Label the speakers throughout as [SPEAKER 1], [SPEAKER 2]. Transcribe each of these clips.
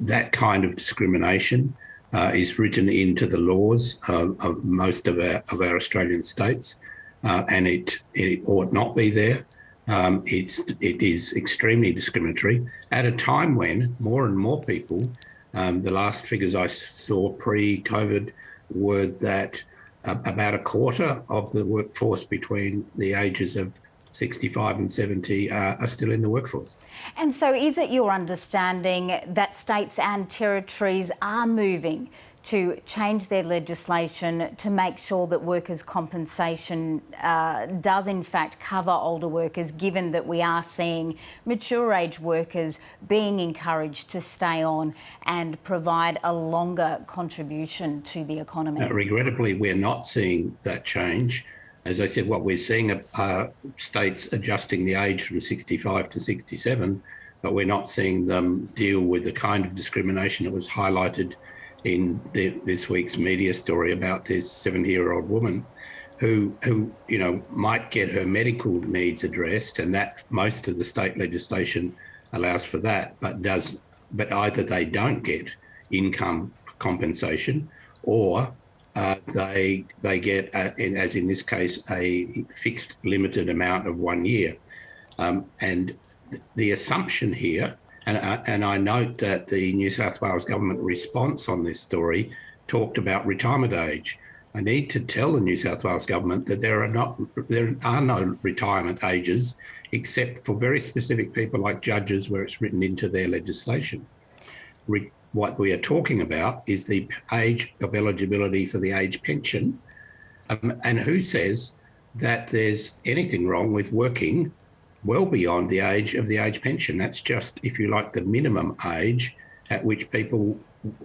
[SPEAKER 1] That kind of discrimination is written into the laws of most of our Australian states, and it ought not be there. It is extremely discriminatory at a time when more and more people, the last figures I saw pre-COVID were that about a quarter of the workforce between the ages of 65 and 70 are still in the workforce.
[SPEAKER 2] And so is it your understanding that states and territories are moving to change their legislation to make sure that workers' compensation does in fact cover older workers, given that we are seeing mature age workers being encouraged to stay on and provide a longer contribution to the economy?
[SPEAKER 1] Regrettably, we're not seeing that change. As I said, what we're seeing are states adjusting the age from 65 to 67, but we're not seeing them deal with the kind of discrimination that was highlighted in this week's media story about this 70-year-old woman who might get her medical needs addressed, and that most of the state legislation allows for that, but either they don't get income compensation, or they get, as in this case, a fixed limited amount of 1 year. And the assumption here, and I note that the New South Wales government response on this story talked about retirement age. I need to tell the New South Wales government that there are no retirement ages, except for very specific people like judges, where it's written into their legislation. What we are talking about is the age of eligibility for the age pension. And who says that there's anything wrong with working well beyond the age of the age pension? That's just, if you like, the minimum age at which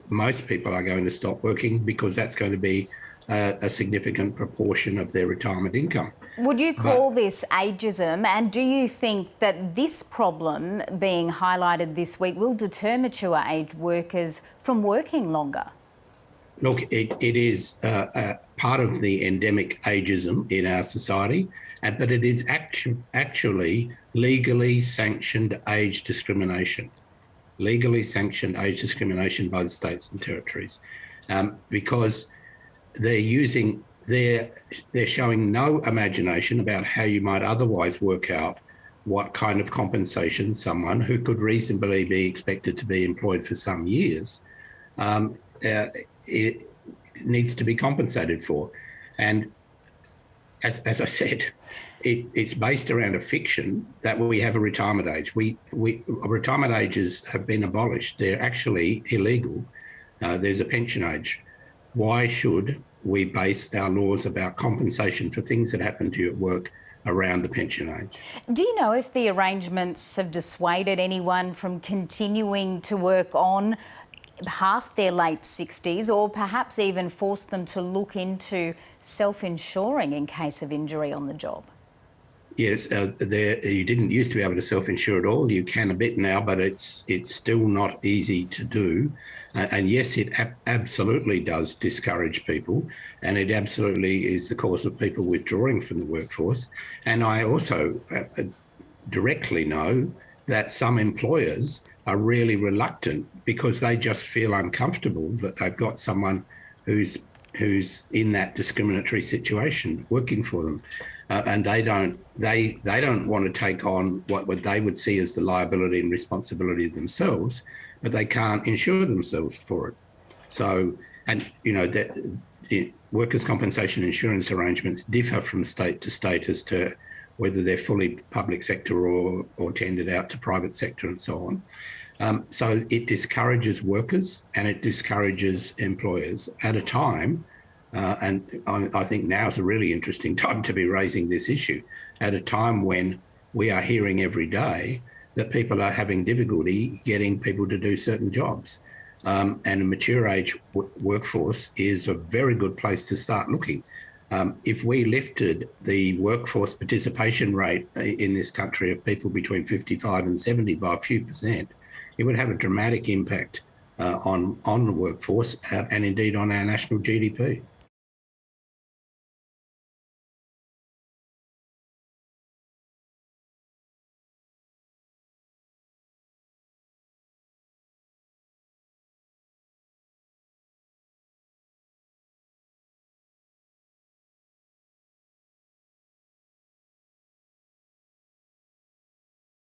[SPEAKER 1] most people are going to stop working, because that's going to be a significant proportion of their retirement income.
[SPEAKER 2] Would you call this ageism? And do you think that this problem being highlighted this week will deter mature age workers from working longer?
[SPEAKER 1] Look, it is part of the endemic ageism in our society, but it is actually legally sanctioned age discrimination. Legally sanctioned age discrimination by the states and territories, because they're showing no imagination about how you might otherwise work out what kind of compensation someone who could reasonably be expected to be employed for some years it needs to be compensated for. And as I said, it's based around a fiction that we have a retirement age. Retirement ages have been abolished. They're actually illegal. There's a pension age. Why should we base our laws about compensation for things that happen to you at work around the pension age?
[SPEAKER 2] Do you know if the arrangements have dissuaded anyone from continuing to work on past their late 60s, or perhaps even forced them to look into self-insuring in case of injury on the job?
[SPEAKER 1] Yes, you didn't used to be able to self-insure at all. You can a bit now, but it's still not easy to do. And yes, it absolutely does discourage people, and it absolutely is the cause of people withdrawing from the workforce. And I also directly know that some employers are really reluctant because they just feel uncomfortable that they've got someone who's in that discriminatory situation working for them. And they don't want to take on what they would see as the liability and responsibility of themselves, but they can't insure themselves for it. So, and workers' compensation insurance arrangements differ from state to state as to whether they're fully public sector or tendered out to private sector and so on. So it discourages workers and it discourages employers at a time. And I think now is a really interesting time to be raising this issue, at a time when we are hearing every day that people are having difficulty getting people to do certain jobs. And a mature age workforce is a very good place to start looking. If we lifted the workforce participation rate in this country of people between 55 and 70 by a few %, it would have a dramatic impact on the workforce and indeed on our national GDP.